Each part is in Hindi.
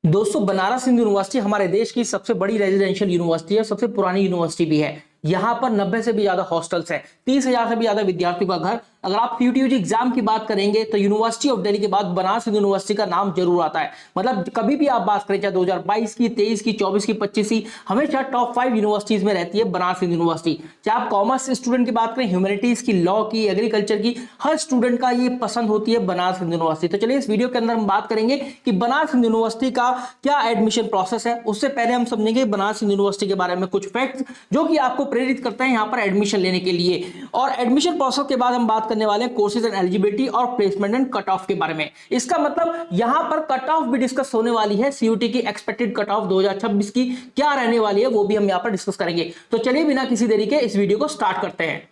दोस्तों, बनारस हिंदू यूनिवर्सिटी हमारे देश की सबसे बड़ी रेजिडेंशियल यूनिवर्सिटी है, सबसे पुरानी यूनिवर्सिटी भी है। यहाँ पर 90 से भी ज्यादा हॉस्टल्स हैं, 30,000 से भी ज्यादा विद्यार्थियों का घर। अगर आप सीयूटी एग्जाम की बात करेंगे तो यूनिवर्सिटी ऑफ दिल्ली के बाद बनारस हिंदू यूनिवर्सिटी का नाम जरूर आता है। मतलब कभी भी आप बात करें, चाहे 2022 की, 23 की, 24 की, 25 की, हमेशा टॉप 5 यूनिवर्सिटीज में रहती है बनारस हिंदू यूनिवर्सिटी। चाहे आप कॉमर्स स्टूडेंट की बात करें, ह्यूमैनिटीज की, लॉ की, एग्रीकल्चर की, हर स्टूडेंट का ये पसंद होती है बनारस हिंदू यूनिवर्सिटी। तो चलिए इस वीडियो के अंदर हम बात करेंगे कि बनारस हिंदू यूनिवर्सिटी का क्या एडमिशन प्रोसेस है। उससे पहले हम समझेंगे बनारस हिंदू यूनिवर्सिटी के बारे में कुछ फैक्ट्स जो कि आपको प्रेरित करते हैं यहाँ पर एडमिशन लेने के लिए। और एडमिशन प्रोसेस के बाद हम बात करने वाले हैं कोर्सेज एंड एलिजिबिलिटी और प्लेसमेंट एंड कट ऑफ के बारे में। इसका मतलब यहां पर कट ऑफ भी डिस्कस होने वाली है, सीयूटी की एक्सपेक्टेड कट ऑफ 2026 की क्या रहने वाली है वो भी हम यहां पर डिस्कस करेंगे। तो चलिए बिना किसी देरी के इस वीडियो को स्टार्ट करते हैं।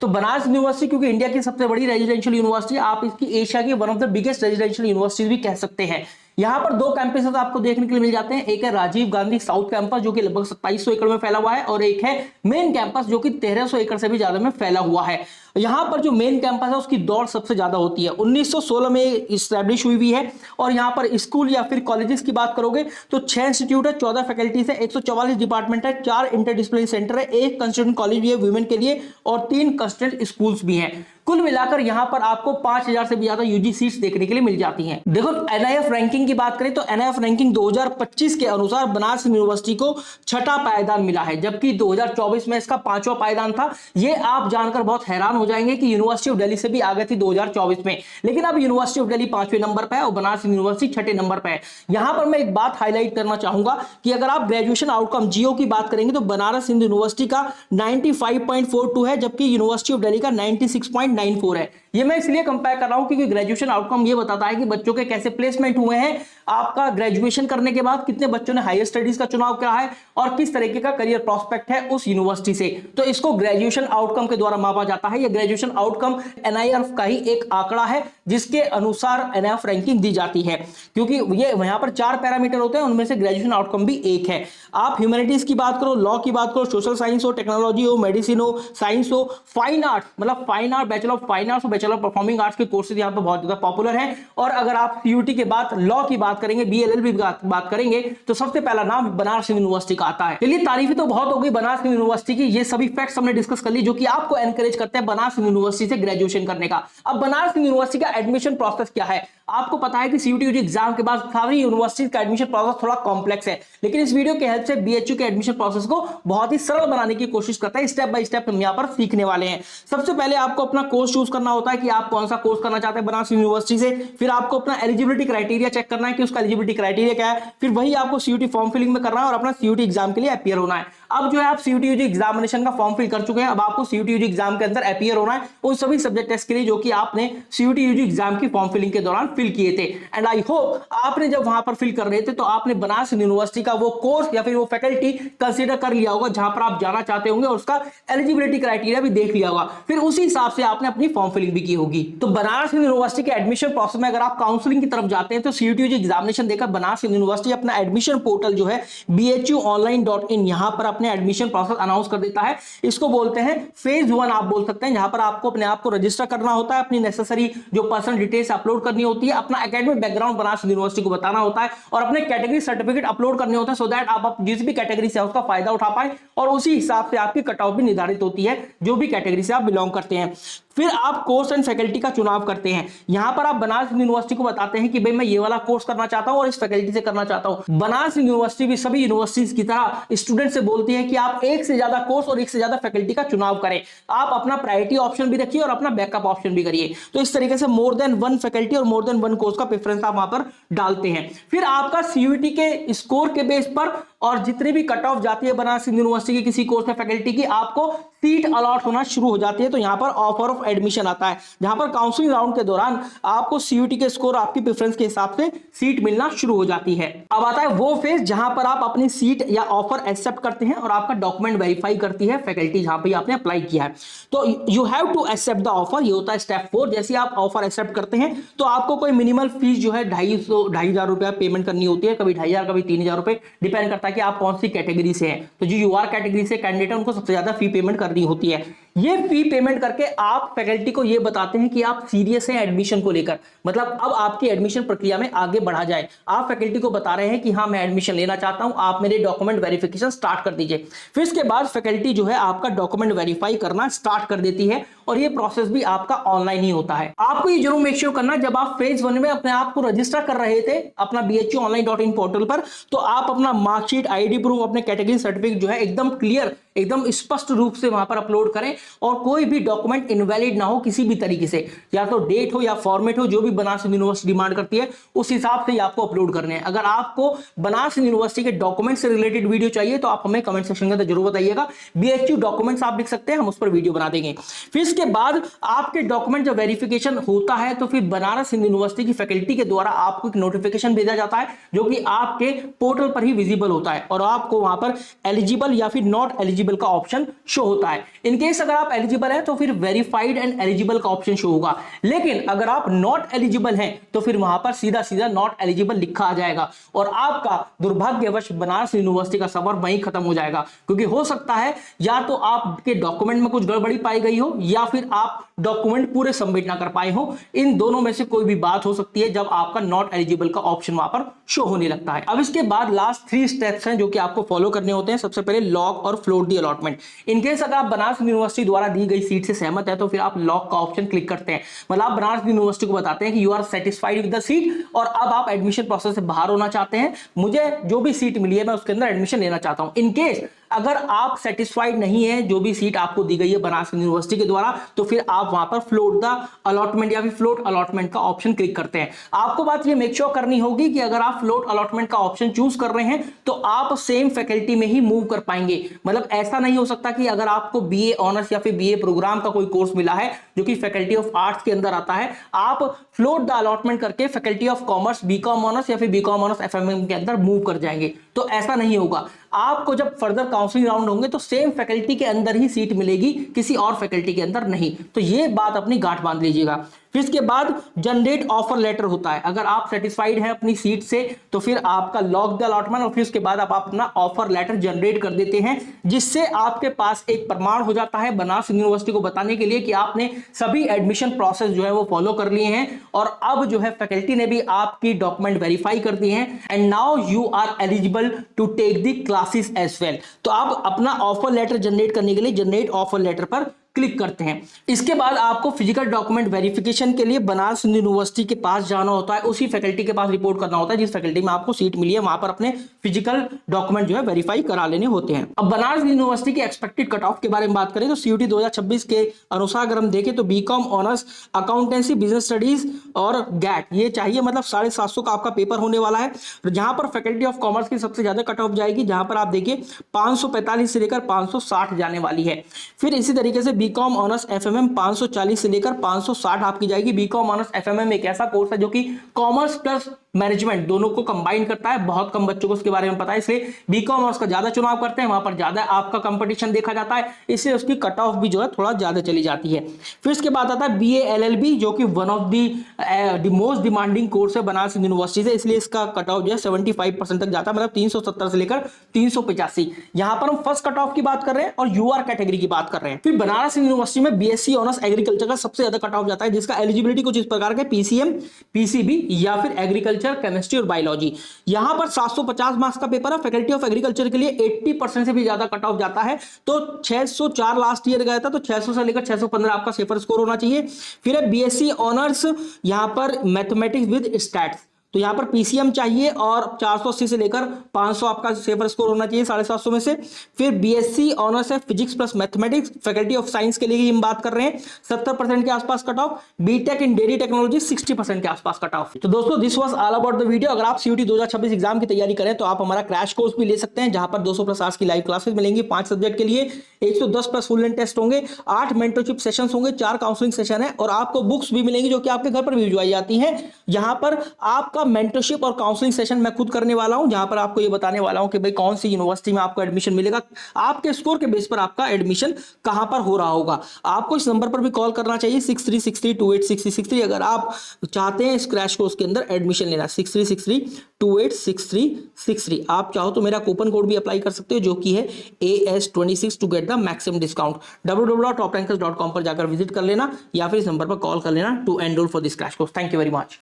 तो बनारस यूनिवर्सिटी क्योंकि इंडिया की सबसे बड़ी रेजिडेंशियल यूनिवर्सिटी, आप इसकी एशिया की one of the biggest residential university भी कह सकते हैं। यहाँ पर दो कैंपसेस आपको देखने के लिए मिल जाते हैं। एक है राजीव गांधी साउथ कैंपस जो कि लगभग 2700 एकड़ में फैला हुआ है, और एक है मेन कैंपस जो कि 1300 एकड़ से भी ज्यादा में फैला हुआ है। यहाँ पर जो मेन कैंपस है उसकी दौड़ सबसे ज्यादा होती है, 1916 में इस्टेब्लिश हुई भी है। और यहाँ पर स्कूल या फिर कॉलेजेस की बात करोगे तो 6 इंस्टीट्यूट है, 14 फैकल्टीज है, 144 डिपार्टमेंट है, 4 इंटरडिसिप्लिनरी सेंटर है, एक कंस्टिट्यूंट कॉलेज भी है वुमेन के लिए, और 3 कंस्टिट्यूंट स्कूल्स भी हैं। कुल मिलाकर यहाँ पर आपको 5000 से भी ज्यादा यूजी सीट्स देखने के लिए मिल जाती हैं। देखो एनआईएफ रैंकिंग की बात करें तो एनआईएफ रैंकिंग 2025 के अनुसार बनारस यूनिवर्सिटी को 6ठा पायदान मिला है, जबकि 2024 में इसका 5वां पायदान था। ये आप जानकर बहुत हैरान हो जाएंगे कि यूनिवर्सिटी ऑफ दिल्ली से भी आगे थी 2024 में, लेकिन अब यूनिवर्सिटी ऑफ दिल्ली 5वें नंबर पर है और बनारस यूनिवर्सिटी 6ठे नंबर पर है। यहां पर मैं एक बात हाईलाइट करना चाहूंगा कि अगर आप ग्रेजुएशन आउटकम जीओ की बात करेंगे तो बनारस हिंदू यूनिवर्सिटी का 95.42 है, जबकि यूनिवर्सिटी ऑफ दिल्ली का 96.94 है। ये मैं इसलिए कंपेयर कर रहा हूं क्योंकि ग्रेजुएशन आउटकम ये बताता है कि बच्चों के कैसे प्लेसमेंट हुए हैं, आपका ग्रेजुएशन करने के बाद कितने बच्चों ने हायर स्टडीज का चुनाव किया है और किस तरीके का करियर प्रोस्पेक्ट है उस यूनिवर्सिटी से। तो इसको ग्रेजुएशन आउटकम के द्वारा मापा जाता है। ये ग्रेजुएशन आउटकम एनआईएफ का ही एक आंकड़ा है जिसके अनुसार एनआईएफ रैंकिंग दी जाती है, क्योंकि ये यहां पर 4 पैरामीटर होते हैं, उनमें से ग्रेजुएशन आउटकम भी एक है। आप ह्यूमैनिटीज की बात करो, लॉ की बात करो, सोशल साइंस हो, टेक्नोलॉजी हो, मेडिसिन हो, साइंस हो, फाइन आर्ट्स, मतलब fine art, bachelor of fine arts, bachelor of performing arts के कोर्सेज यहाँ पे बहुत ज्यादा पॉपुलर हैं। और अगर आप सीयूटी के बाद लॉ की बात करेंगे, बीएलएलबी की बात करेंगे तो सबसे पहला नाम बनारस यूनिवर्सिटी का आता है। चलिए तारीफें तो बहुत हो गई बनारस यूनिवर्सिटी की, ये सभी फैक्ट्स हमने डिस्कस कर ली जो कि आपको एनकरेज करते हैं बनारस यूनिवर्सिटी से ग्रेजुएशन करने का। अब बनारस यूनिवर्सिटी का एडमिशन प्रोसेस क्या है? आपको पता है कि सीयूटी एग्जाम के बाद सारी यूनिवर्सिटी का एडमिशन प्रोसेस थोड़ा कॉम्प्लेक्स है, लेकिन इस वीडियो के हेल्प से बीएचयू के एडमिशन प्रोसेस को बहुत ही सरल बनाने की कोशिश करता है। स्टेप बाय स्टेप हम यहाँ पर सीखने वाले हैं। सबसे पहले आपको अपना कोर्स चूज करना होता है कि आप कौन सा कोर्स करना चाहते हैं बनारस यूनिवर्सिटी से। फिर आपको अपना एलिजिबिलिटी क्राइटेरिया चेक करना है कि उसका एलिजिबिलिटी क्राइटेरिया क्या है। फिर वही आपको सीयूटी फॉर्म फिलिंग में करना है और अपना सीयूटी एग्जाम के लिए अपीयर होना है। अब जो है आप सीयूटी एग्जामिनेशन का फॉर्म फिल कर चुके हैं, अब आपको सीयूटी एग्जाम के अंदर अपीयर होना है उन सभी सब्जेक्ट टेस्ट के लिए जो कि आपने सीयूटी एग्जाम की फॉर्म फिलिंग के दौरान फिल किए थे। एंड आई होप आपने जब वहां पर फिल कर रहे थे तो आपने बनारस यूनिवर्सिटी का वो कोर्स या फिर वो फैकल्टी कंसीडर कर लिया होगा जहां पर आप जाना चाहते होंगे, और उसका एलिजिबिलिटी क्राइटेरिया भी देख लिया होगा। फिर उसी हिसाब से आपने अपनी फॉर्म फिलिंग भी की होगी। तो बनारस यूनिवर्सिटी के एडमिशन प्रोसेस में अगर आप काउंसलिंग की तरफ जाते हैं तो सीयूटी एग्जामिनेशन देकर बनारस यूनिवर्सिटी अपना एडमिशन पोर्टल जो है bhuonline.in, यहां पर अपने एडमिशन प्रोसेस अनाउंस कर देता है। इसको बोलते हैं फेज 1 आप बोल सकते हैं, जहां पर आपको अपने आप को रजिस्टर करना होता है, अपनी नेसेसरी जो पर्सनल डिटेल्स अपलोड करनी होती है, अपना एकेडमिक बैकग्राउंड बनारस यूनिवर्सिटी को बताना होता है और अपने कैटेगरी सर्टिफिकेट अपलोड करने होते हैं, सो दैट आप जिस भी कैटेगरी से उसका फायदा उठा पाए, और उसी हिसाब से आपकी कट ऑफ भी निर्धारित होती है जो भी कैटेगरी से आप बिलोंग करते हैं। फिर आप कोर्स एंड फैकल्टी का चुनाव करते हैं। यहां पर आप बनारस यूनिवर्सिटी को बताते हैं कि भाई मैं ये वाला कोर्स करना चाहता हूं और इस फैकल्टी से करना चाहता हूं। बनारस यूनिवर्सिटी भी सभी यूनिवर्सिटीज की तरह स्टूडेंट से बोलती है कि आप एक से ज्यादा कोर्स और एक से ज्यादा फैकल्टी का चुनाव करें। आप अपना प्रायोरिटी ऑप्शन भी रखिए और अपना बैकअप ऑप्शन भी करिए। तो इस तरीके से मोर देन 1 फैकल्टी और मोर देन 1 कोर्स का प्रेफरेंस आप वहां पर डालते हैं। फिर आपका सीयूटी के स्कोर के बेस पर और जितनी भी कट ऑफ जाती है बनारस यूनिवर्सिटी की किसी कोर्स में फैकल्टी की, आपको सीट अलॉट होना शुरू हो जाती है। तो यहां पर ऑफर ऑफ एडमिशन आता है, जहां पर काउंसलिंग राउंड के दौरान आपको सीयूटी के स्कोर आपकी प्रेफरेंस के हिसाब से सीट मिलना शुरू हो जाती है। अब आता है वो फेज जहां पर आप अपनी सीट या ऑफर एक्सेप्ट करते हैं और आपका डॉक्यूमेंट वेरीफाई करती है फैकल्टी जहां पर आपने अप्लाई किया है। तो you have to accept the offer, ये होता है स्टेप 4। जैसे आप ऑफर एक्सेप्ट करते हैं तो आपको कोई मिनिमल फीस जो है 2,500 रुपया पेमेंट करनी होती है, कभी 2,500 कभी 3,000 रुपए, डिपेंड करता है कि आप कौन सी कैटेगरी से हैं। तो जो यूआर कैटेगरी से कैंडिडेट है उनको सबसे ज्यादा फी पेमेंट करनी होती है। ये फी पेमेंट करके आप फैकल्टी को ये बताते हैं कि आप सीरियस हैं एडमिशन को लेकर, मतलब अब आपकी एडमिशन प्रक्रिया में आगे बढ़ा जाए। आप फैकल्टी को बता रहे हैं कि हाँ मैं एडमिशन लेना चाहता हूं, आप मेरे डॉक्यूमेंट वेरिफिकेशन स्टार्ट कर दीजिए। फिर इसके बाद फैकल्टी जो है आपका डॉक्यूमेंट वेरीफाई करना स्टार्ट कर देती है और ये प्रोसेस भी आपका ऑनलाइन ही होता है। आपको ये जरूर मेक श्योर करना, जब आप फेज 1 में अपने आप को रजिस्टर कर रहे थे अपना bhuonline.in पोर्टल पर, तो आप अपना मार्कशीट, आईडी प्रूफ, अपने कैटेगरी सर्टिफिकेट जो है एकदम क्लियर, एकदम स्पष्ट रूप से वहां पर अपलोड करें और कोई भी डॉक्यूमेंट इनवैलिड ना हो किसी भी तरीके से, या तो डेट हो या फॉर्मेट हो, जो भी बनारस यूनिवर्सिटी डिमांड करती है उस हिसाब से आपको अपलोड करने हैं। अगर आपको बनारस यूनिवर्सिटी के डॉक्यूमेंट से रिलेटेड वीडियो चाहिए तो आप हमें कमेंट सेक्शन के अंदर जरूर बताइएगा। BHU डॉक्यूमेंट्स आप लिख सकते हैं, हम उस पर वीडियो बना देंगे। फिर इसके बाद आपके डॉक्यूमेंट जब वेरिफिकेशन होता है तो फिर बनारस यूनिवर्सिटी की फैकल्टी के द्वारा आपको एक नोटिफिकेशन भेजा जाता है जो कि आपके पोर्टल पर ही विजिबल होता है और आपको वहां पर एलिजिबल या फिर नॉट एलिजिबल का ऑप्शन शो होता है। इनकेस अगर आप एलिजिबल हैं तो फिर वेरीफाइड एंड एलिजिबल का ऑप्शन शो होगा, लेकिन अगर आप नॉट एलिजिबल हैं तो फिर वहां पर सीधा सीधा नॉट एलिजिबल लिखा आ जाएगा और आपका दुर्भाग्यवश बनारस यूनिवर्सिटी का सफर वहीं खत्म हो जाएगा। क्योंकि हो सकता है या तो आपके डॉक्यूमेंट में कुछ गड़बड़ी पाई गई हो या फिर आप डॉक्यूमेंट पूरे सबमिट ना कर पाए हो, इन दोनों में से कोई भी बात हो सकती है जब आपका नॉट एलिजिबल का ऑप्शन वहां पर शो होने लगता है। अब इसके बाद लास्ट 3 स्टेप्स हैं जो कि आपको फॉलो करने होते हैं। सबसे पहले लॉक और फ्लोट दी अलॉटमेंट। इनकेस अगर आप बनारस यूनिवर्सिटी द्वारा दी गई सीट से सहमत है तो फिर आप लॉक का ऑप्शन क्लिक करते हैं, मतलब आप बनारस यूनिवर्सिटी को बताते हैं कि you are satisfied with the seat और अब आप एडमिशन प्रोसेस से बाहर होना चाहते हैं, मुझे जो भी सीट मिली है मैं उसके अंदर एडमिशन लेना चाहता हूं। इनकेस अगर आप सेटिस्फाइड नहीं है जो भी सीट आपको दी गई है बनारस यूनिवर्सिटी के द्वारा, तो फिर आप वहां पर फ्लोट द अलॉटमेंट या फिर फ्लोट अलॉटमेंट का ऑप्शन क्लिक करते हैं। आपको बात ये मेक श्योर करनी होगी कि अगर आप फ्लोट अलॉटमेंट का ऑप्शन चूज कर रहे हैं तो आप सेम फैकल्टी में ही मूव कर पाएंगे। मतलब ऐसा नहीं हो सकता कि अगर आपको BA ऑनर्स या फिर BA प्रोग्राम का कोई कोर्स मिला है जो कि फैकल्टी ऑफ आर्ट्स के अंदर आता है, आप फ्लोट द अलॉटमेंट करके faculty of commerce BCom honours या फिर BCom ऑनर्स FMM के अंदर मूव कर जाएंगे। तो ऐसा नहीं होगा, आपको जब फर्दर काउंसलिंग राउंड होंगे तो सेम फैकल्टी के अंदर ही सीट मिलेगी, किसी और फैकल्टी के अंदर नहीं। तो ये बात अपनी गांठ बांध लीजिएगा। फिर इसके बाद जनरेट ऑफर लेटर होता है। अगर आप सेटिस्फाइड हैं अपनी सीट से तो फिर आपका लॉक द अलॉटमेंट और फिर उसके बाद आप अपना ऑफर लेटर जनरेट कर देते हैं, जिससे आपके पास एक प्रमाण हो जाता है बनारस यूनिवर्सिटी को बताने के लिए कि आपने सभी एडमिशन प्रोसेस जो है वो फॉलो कर लिए हैं और अब जो है फैकल्टी ने भी आपकी डॉक्यूमेंट वेरीफाई कर दिए हैं and now you are eligible to take the classes as well. तो आप अपना ऑफर लेटर जनरेट करने के लिए जनरेट ऑफर लेटर पर क्लिक करते हैं। इसके बाद आपको फिजिकल डॉक्यूमेंट वेरिफिकेशन के लिए बनारस यूनिवर्सिटी के पास जाना होता है, उसी फैकल्टी के पास रिपोर्ट करना होता है जिस फैकल्टी में आपको सीट मिली है, वहां पर अपने फिजिकल डॉक्यूमेंट जो है वेरीफाई करा लेने होते हैं। अब बनारस यूनिवर्सिटी के एक्सपेक्टेड कट ऑफ के बारे में बात करें तो CUET 2026 के अनुसार अगर हम देखें तो BCom honours accountancy business studies और गैट ये चाहिए, मतलब 750 का आपका पेपर होने वाला है। जहां पर फैकल्टी ऑफ कॉमर्स की सबसे ज्यादा कट ऑफ जाएगी, जहां पर आप देखिए 545 से लेकर 560 जाने वाली है। फिर इसी तरीके से BCom ऑनर्स FMM 540 से लेकर 560 आपकी जाएगी। BCom ऑनर्स FMM एक ऐसा कोर्स है जो कि कॉमर्स प्लस मैनेजमेंट दोनों को कंबाइन करता है। बहुत कम बच्चों को उसके बारे में पता है, इसलिए BCom ऑनर्स का ज्यादा चुनाव करते हैं, वहां पर ज्यादा आपका कंपटीशन देखा जाता है, इसलिए उसकी कट ऑफ भी जो है थोड़ा ज्यादा चली जाती है। फिर इसके बाद आता है BA LLB जो कि one of the most demanding course है बनारस यूनिवर्सिटी से, इसलिए इसका कट ऑफ जो है 75% तक जाता है, मतलब 370 से लेकर 385। यहां पर हम फर्स्ट कट ऑफ की बात कर रहे हैं और UR कैटेगरी की बात कर रहे हैं। फिर बनारस यूनिवर्सिटी में BSc ऑनर्स एग्रीकल्चर का सबसे ज्यादा कट ऑफ जाता है, जिसका एलिजिबिलिटी कुछ इस प्रकार के PCM PCB या फिर एग्रीकल्चर केमिस्ट्री और बायोलॉजी। यहां पर 750 मार्क्स का पेपर है। फैकल्टी ऑफ एग्रीकल्चर के लिए 80% से भी ज्यादा कट ऑफ जाता है, तो 604 लास्ट ईयर गया था, तो 600 से लेकर 615 आपका सेफर स्कोर होना चाहिए। फिर है BSc ऑनर्स यहां पर मैथमेटिक्स विद स्टैट्स, तो यहां पर PCM चाहिए और 480 से लेकर 500 आपका सेफर स्कोर होना चाहिए 750 में से। फिर BSc ऑनर्स है physics plus mathematics, faculty of science के लिए हम बात कर रहे हैं, 70% के आसपास कट ऑफ। बीटेक इन डेयरी टेक्नोलॉजी 60% के आसपास कट ऑफ। तो दोस्तों this was all about the video. अगर आप CUET 2026 एग्जाम की तैयारी करें तो आप हमारा क्रैश कोर्स भी ले सकते हैं, जहां पर 200 प्लस आवर्स की लाइव क्लासेस मिलेंगी 5 सब्जेक्ट के लिए, 110 प्लस फुल लेंथ टेस्ट होंगे, 8 मेंटरशिप सेशंस होंगे, 4 काउंसलिंग सेशन है और आपको बुक्स भी मिलेंगी जो कि आपके घर पर भी भिजवाई जाती हैं। यहां पर आपका मेंटरशिप और काउंसलिंग सेशन मैं खुद करने वाला हूं, जहां पर आपको ये बताने वाला हूं कि भाई कौन सी यूनिवर्सिटी में आपको एडमिशन मिलेगा, आपके स्कोर के बेस पर आपका एडमिशन कहां पर हो रहा होगा। आपको इस नंबर पर भी कॉल करना चाहिए 6363286363 अगर आप चाहते हैं इस क्रैश कोर्स के अंदर एडमिशन लेना। 6363286363 आप चाहो तो मेरा कूपन कोड भी अप्लाई कर सकते हो जो कि है AS26 to get the maximum discount. www.toprankers.com पर जाकर विजिट कर लेना या फिर इस नंबर पर कॉल कर लेना to enrol for this crash course. Thank you very much.